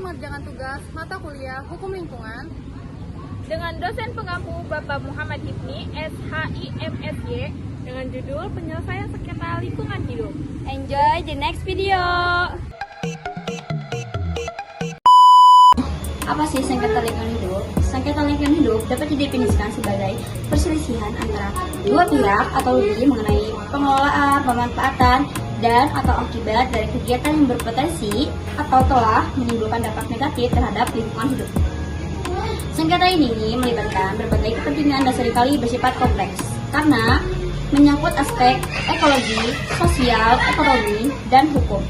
mengerjakan tugas mata kuliah Hukum Lingkungan dengan dosen pengampu Bapak Muhammad Hifni, SHIMSY, dengan judul Penyelesaian Sengketa Lingkungan Hidup. Enjoy the next video. Apa sih sengketa lingkungan hidup? Sengketa lingkungan hidup dapat didefinisikan sebagai perselisihan antara dua pihak atau lebih mengenai pengelolaan, pemanfaatan, dan atau akibat dari kegiatan yang berpotensi atau telah menimbulkan dampak negatif terhadap lingkungan hidup. Sengketa ini melibatkan berbagai kepentingan dan seringkali bersifat kompleks karena menyangkut aspek ekologi, sosial, ekonomi, dan hukum.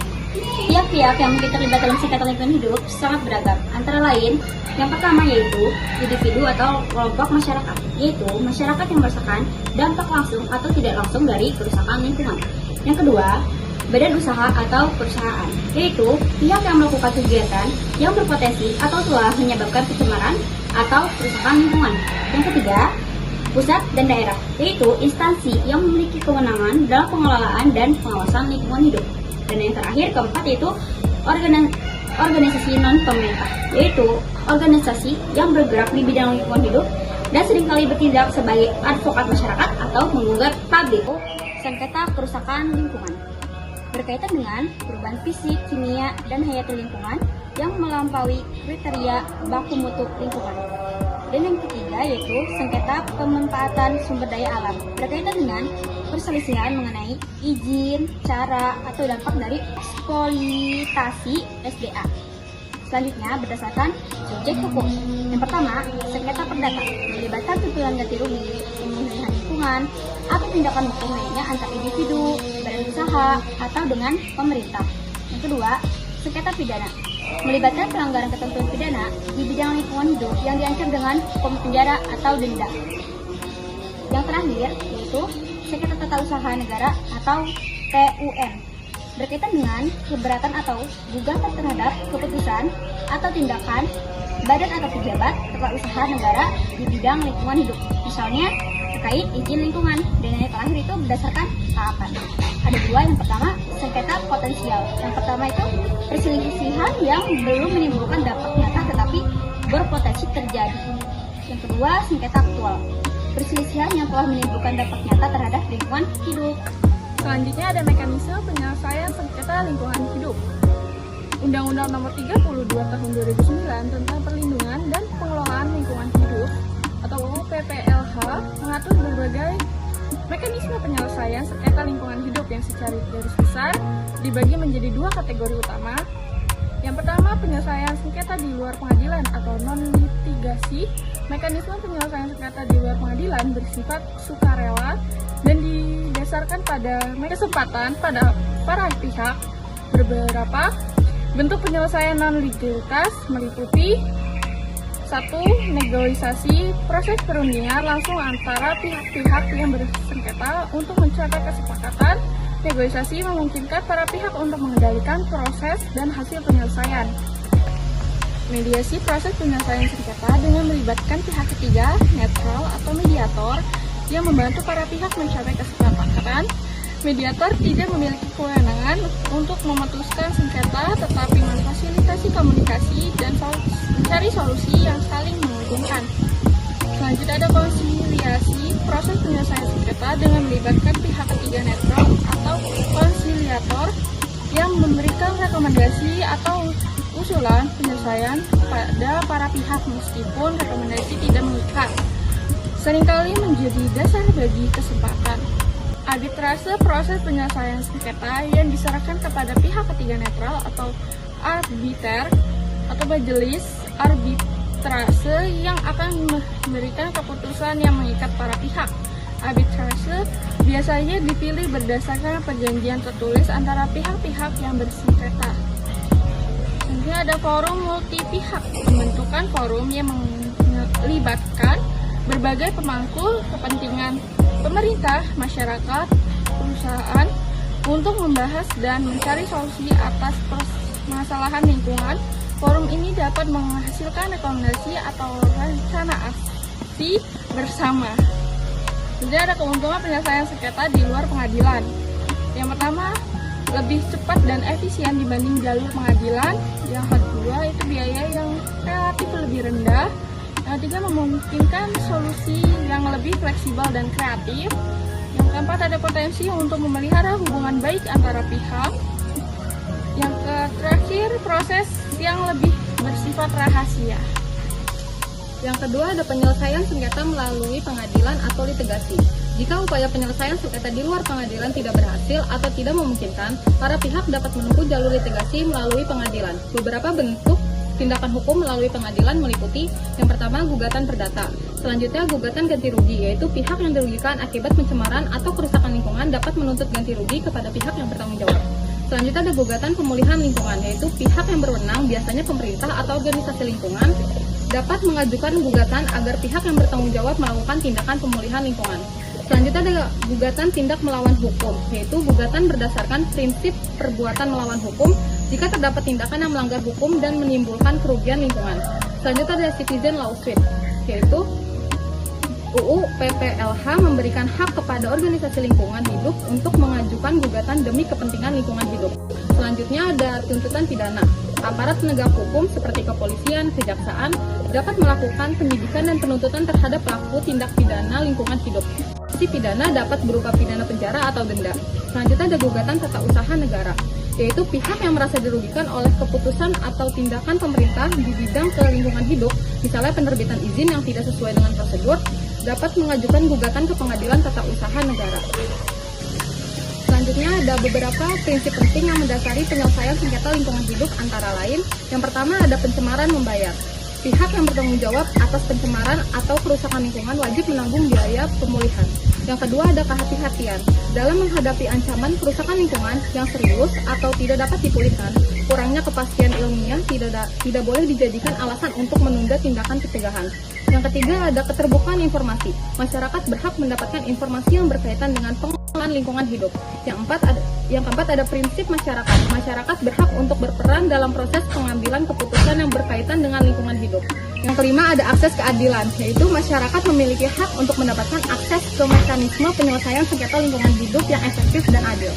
Pihak-pihak yang mungkin terlibat dalam sengketa lingkungan hidup sangat beragam. Antara lain, yang pertama yaitu individu atau kelompok masyarakat, yaitu masyarakat yang merasakan dampak langsung atau tidak langsung dari kerusakan lingkungan. Yang kedua, badan usaha atau perusahaan, yaitu pihak yang melakukan kegiatan yang berpotensi atau telah menyebabkan pencemaran atau kerusakan lingkungan. Yang ketiga, pusat dan daerah, yaitu instansi yang memiliki kewenangan dalam pengelolaan dan pengawasan lingkungan hidup. Dan yang terakhir, keempat, yaitu organisasi non-pemerintah, yaitu organisasi yang bergerak di bidang lingkungan hidup dan seringkali bertindak sebagai advokat masyarakat atau menggugat publik. Sengketa kerusakan lingkungan berkaitan dengan perubahan fisik, kimia, dan hayati lingkungan yang melampaui kriteria baku mutu lingkungan. Dan yang ketiga yaitu sengketa pemanfaatan sumber daya alam berkaitan dengan perselisihan mengenai izin, cara, atau dampak dari eksploitasi SDA. Selanjutnya berdasarkan subjek hukum. Yang pertama, sengketa perdata melibatkan tuntutan ganti rugi, pemulihan lingkungan, atau tindakan hukum lainnya antar individu, badan usaha, atau dengan pemerintah. Yang kedua, sengketa pidana melibatkan pelanggaran ketentuan pidana di bidang lingkungan hidup yang diancam dengan hukum penjara atau denda. Yang terakhir yaitu sengketa tata usaha negara atau TUN berkaitan dengan keberatan atau gugatan terhadap keputusan atau tindakan badan atau pejabat tata usaha negara di bidang lingkungan hidup, misalnya terkait izin lingkungan. Dan yang terakhir itu berdasarkan tahapan. Ada dua. Yang pertama, sengketa potensial. Yang pertama itu perselisihan yang belum menimbulkan dampak nyata tetapi berpotensi terjadi. Yang kedua, sengketa aktual, perselisihan yang telah menimbulkan dampak nyata terhadap lingkungan hidup. Selanjutnya ada mekanisme penyelesaian sengketa lingkungan hidup. Undang-Undang Nomor 32 Tahun 2009 tentang Perlindungan dan Pengelolaan Lingkungan Hidup atau UU PPLH mengatur berbagai mekanisme penyelesaian sengketa lingkungan hidup yang secara garis besar dibagi menjadi dua kategori utama. Yang pertama, penyelesaian sengketa di luar pengadilan atau non-litigasi. Mekanisme penyelesaian sengketa di luar pengadilan bersifat sukarela dan didasarkan pada kesempatan pada para pihak. Beberapa bentuk penyelesaian non-legalitas meliputi: 1. Negosiasi, proses perundingan langsung antara pihak-pihak yang bersengketa untuk mencapai kesepakatan. Negosiasi memungkinkan para pihak untuk mengendalikan proses dan hasil penyelesaian. Mediasi, proses penyelesaian sengketa dengan melibatkan pihak ketiga, netral atau mediator, yang membantu para pihak mencapai kesepakatan. Mediator tidak memiliki kewenangan untuk memutuskan sengketa, tetapi memfasilitasi komunikasi dan mencari solusi yang saling menguntungkan. Selanjutnya ada konsiliasi, proses penyelesaian sengketa dengan melibatkan pihak ketiga netral atau konsiliator yang memberikan rekomendasi atau usulan penyelesaian pada para pihak meskipun rekomendasi tidak mengikat, seringkali menjadi dasar bagi kesepakatan. Arbitrase, proses penyelesaian sengketa yang diserahkan kepada pihak ketiga netral atau arbiter atau majelis arbitrase yang akan memberikan keputusan yang mengikat para pihak. Arbitrase biasanya dipilih berdasarkan perjanjian tertulis antara pihak-pihak yang bersengketa. Selanjutnya ada forum multi pihak, pembentukan forum yang melibatkan berbagai pemangku kepentingan pemerintah, masyarakat, perusahaan untuk membahas dan mencari solusi atas permasalahan lingkungan. Forum ini dapat menghasilkan rekomendasi atau rencana aksi bersama. Jadi ada keuntungan penyelesaian sengketa di luar pengadilan. Yang pertama, lebih cepat dan efisien dibanding jalur pengadilan. Yang kedua, yaitu biaya yang relatif lebih rendah. Yang ketiga, memungkinkan solusi yang lebih fleksibel dan kreatif. Yang keempat, ada potensi untuk memelihara hubungan baik antara pihak. Yang terakhir, proses yang lebih bersifat rahasia. Yang kedua, ada penyelesaian sengketa melalui pengadilan atau litigasi. Jika upaya penyelesaian sengketa di luar pengadilan tidak berhasil atau tidak memungkinkan, para pihak dapat menempuh jalur litigasi melalui pengadilan. Beberapa bentuk tindakan hukum melalui pengadilan meliputi: yang pertama, gugatan perdata. Selanjutnya, gugatan ganti rugi, yaitu pihak yang dirugikan akibat pencemaran atau kerusakan lingkungan dapat menuntut ganti rugi kepada pihak yang bertanggung jawab. Selanjutnya, ada gugatan pemulihan lingkungan, yaitu pihak yang berwenang, biasanya pemerintah atau organisasi lingkungan, dapat mengajukan gugatan agar pihak yang bertanggung jawab melakukan tindakan pemulihan lingkungan. Selanjutnya, ada gugatan tindak melawan hukum, yaitu gugatan berdasarkan prinsip perbuatan melawan hukum jika terdapat tindakan yang melanggar hukum dan menimbulkan kerugian lingkungan. Selanjutnya, ada citizen lawsuit, yaitu UU PPLH memberikan hak kepada organisasi lingkungan hidup untuk mengajukan gugatan demi kepentingan lingkungan hidup. Selanjutnya, ada tuntutan pidana. Aparat penegak hukum seperti kepolisian, kejaksaan dapat melakukan penyidikan dan penuntutan terhadap pelaku tindak pidana lingkungan hidup. Sanksi pidana dapat berupa pidana penjara atau denda. Selanjutnya, ada gugatan tata usaha negara, yaitu pihak yang merasa dirugikan oleh keputusan atau tindakan pemerintah di bidang lingkungan hidup, misalnya penerbitan izin yang tidak sesuai dengan prosedur, dapat mengajukan gugatan ke pengadilan tata usaha negara. Selanjutnya, ada beberapa prinsip penting yang mendasari penyelesaian sengketa lingkungan hidup, antara lain: yang pertama, ada pencemaran membayar. Pihak yang bertanggung jawab atas pencemaran atau kerusakan lingkungan wajib menanggung biaya pemulihan. Yang kedua, ada kehati-hatian. Dalam menghadapi ancaman kerusakan lingkungan yang serius atau tidak dapat dipulihkan, kurangnya kepastian ilmiah tidak boleh dijadikan alasan untuk menunda tindakan pencegahan. Yang ketiga, ada keterbukaan informasi. Masyarakat berhak mendapatkan informasi yang berkaitan dengan pengelolaan lingkungan hidup. Yang keempat, ada prinsip masyarakat. Masyarakat berhak untuk berperan dalam proses pengambilan keputusan yang berkaitan dengan lingkungan hidup. Yang kelima, ada akses keadilan, yaitu masyarakat memiliki hak untuk mendapatkan akses ke mekanisme penyelesaian sengketa lingkungan hidup yang efektif dan adil.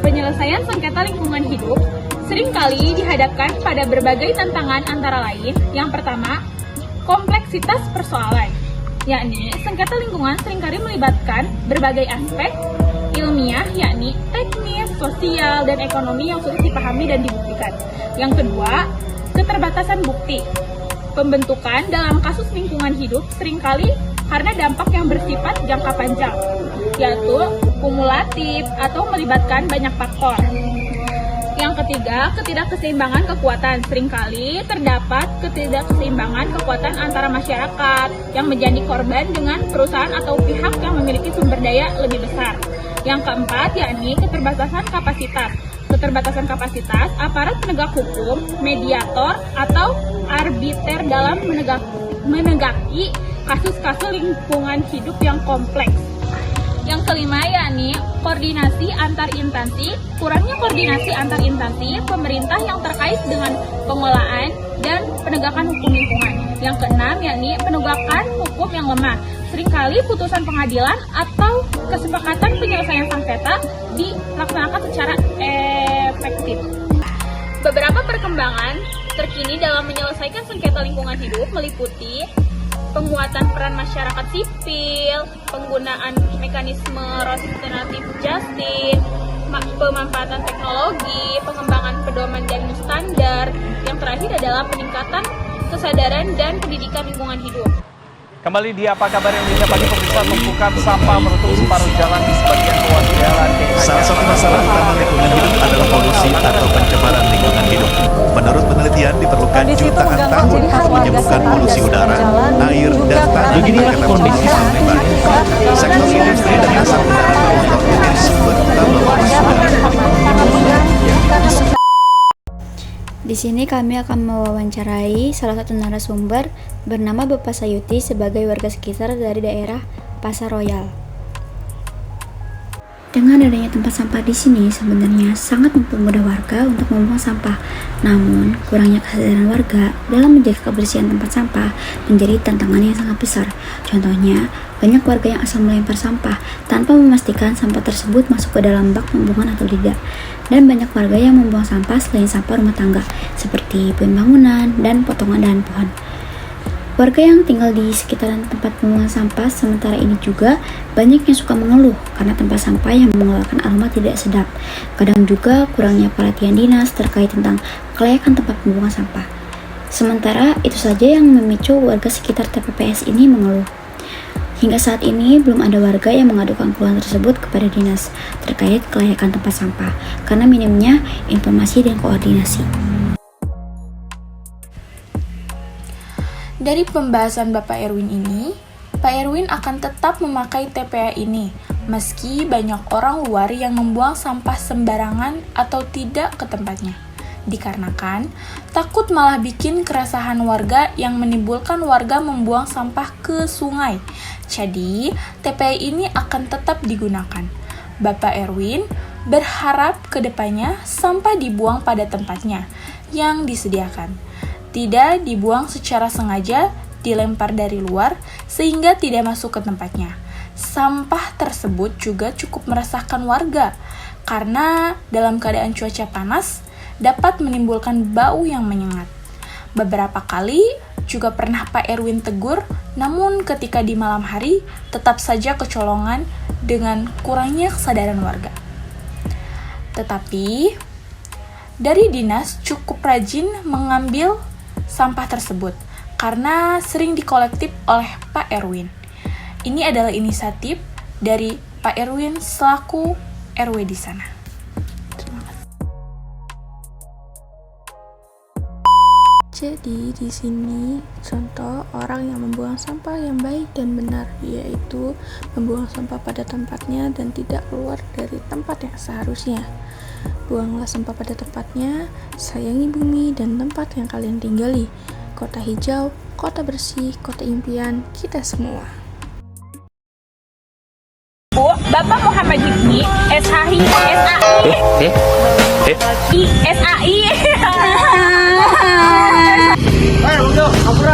Penyelesaian sengketa lingkungan hidup seringkali dihadapkan pada berbagai tantangan, antara lain: yang pertama, kompleksitas persoalan, yakni sengketa lingkungan seringkali melibatkan berbagai aspek ilmiah, yakni teknis, sosial, dan ekonomi yang sulit dipahami dan dibuktikan. Yang kedua, keterbatasan bukti. Pembentukan dalam kasus lingkungan hidup seringkali karena dampak yang bersifat jangka panjang, yaitu kumulatif atau melibatkan banyak faktor. Yang ketiga, ketidakseimbangan kekuatan. Seringkali terdapat ketidakseimbangan kekuatan antara masyarakat yang menjadi korban dengan perusahaan atau pihak yang memiliki sumber daya lebih besar. Yang keempat, yakni keterbatasan kapasitas. Keterbatasan kapasitas aparat penegak hukum, mediator, atau arbiter dalam menegaki kasus-kasus lingkungan hidup yang kompleks. Yang kelima, yakni koordinasi antar instansi. Kurangnya koordinasi antar instansi pemerintah yang terkait dengan pengelolaan dan penegakan hukum lingkungan. Yang keenam, yakni penegakan hukum yang lemah. Seringkali putusan pengadilan atau kesepakatan penyelesaian sengketa dilaksanakan secara efektif. Beberapa perkembangan terkini dalam menyelesaikan sengketa lingkungan hidup meliputi penguatan peran masyarakat sipil, penggunaan mekanisme restoratif justice, pemanfaatan teknologi, pengembangan pedoman dan standar. Yang terakhir adalah peningkatan kesadaran dan pendidikan lingkungan hidup. Kembali di Apa Kabar Indonesia Pagi, pemirsa, tumpukan sampah menutup separuh jalan di sebagian ruas jalan DKI. Salah satu masalah utama lingkungan hidup adalah polusi atau pencemaran lingkungan hidup. Menurut penelitian, diperlukan jutaan tahun untuk menyembuhkan polusi udara, air, dan tanah. Beginilah kondisi Palembang. Sektor industri dan asap kendaraan bermotor menjadi sumber utama polusi udara. Di sini kami akan mewawancarai salah satu narasumber bernama Bapak Sayuti sebagai warga sekitar dari daerah Pasar Royal. Dengan Dengan adanya tempat sampah di sini sebenarnya sangat mempermudah warga untuk membuang sampah. Namun, kurangnya kesadaran warga dalam menjaga kebersihan tempat sampah menjadi tantangan yang sangat besar. Contohnya, banyak warga yang asal melempar sampah tanpa memastikan sampah tersebut masuk ke dalam bak pembuangan atau tidak. Dan banyak warga yang membuang sampah selain sampah rumah tangga, seperti puing bangunan dan potongan dahan pohon. Warga yang tinggal di sekitaran tempat pembuangan sampah sementara ini juga banyak yang suka mengeluh karena tempat sampah yang mengeluarkan aroma tidak sedap. Kadang juga kurangnya perhatian dinas terkait tentang kelayakan tempat pembuangan sampah. Sementara itu saja yang memicu warga sekitar TPPS ini mengeluh. Hingga saat ini belum ada warga yang mengadukan keluhan tersebut kepada dinas terkait kelayakan tempat sampah karena minimnya informasi dan koordinasi. Dari pembahasan Bapak Erwin ini, Pak Erwin akan tetap memakai TPA ini, meski banyak orang luar yang membuang sampah sembarangan atau tidak ke tempatnya. Dikarenakan takut malah bikin keresahan warga yang menimbulkan warga membuang sampah ke sungai. Jadi, TPA ini akan tetap digunakan. Bapak Erwin berharap kedepannya sampah dibuang pada tempatnya yang disediakan. Tidak dibuang secara sengaja, dilempar dari luar, sehingga tidak masuk ke tempatnya. Sampah tersebut juga cukup meresahkan warga, karena dalam keadaan cuaca panas, dapat menimbulkan bau yang menyengat. Beberapa kali juga pernah Pak Erwin tegur, namun ketika di malam hari, tetap saja kecolongan dengan kurangnya kesadaran warga. Tetapi, dari dinas cukup rajin mengambil sampah tersebut karena sering dikolektif oleh Pak Erwin. Ini adalah inisiatif dari Pak Erwin selaku RW di sana. Terima kasih. Jadi di sini contoh orang yang membuang sampah yang baik dan benar, yaitu membuang sampah pada tempatnya dan tidak keluar dari tempat yang seharusnya. Buanglah sampah pada tempatnya, sayangi bumi dan tempat yang kalian tinggali. Kota hijau, kota bersih, kota impian kita semua. Bu, Bapak Muhammad Hifni, SHI, SAI, SAI. Hey, udah, kabur.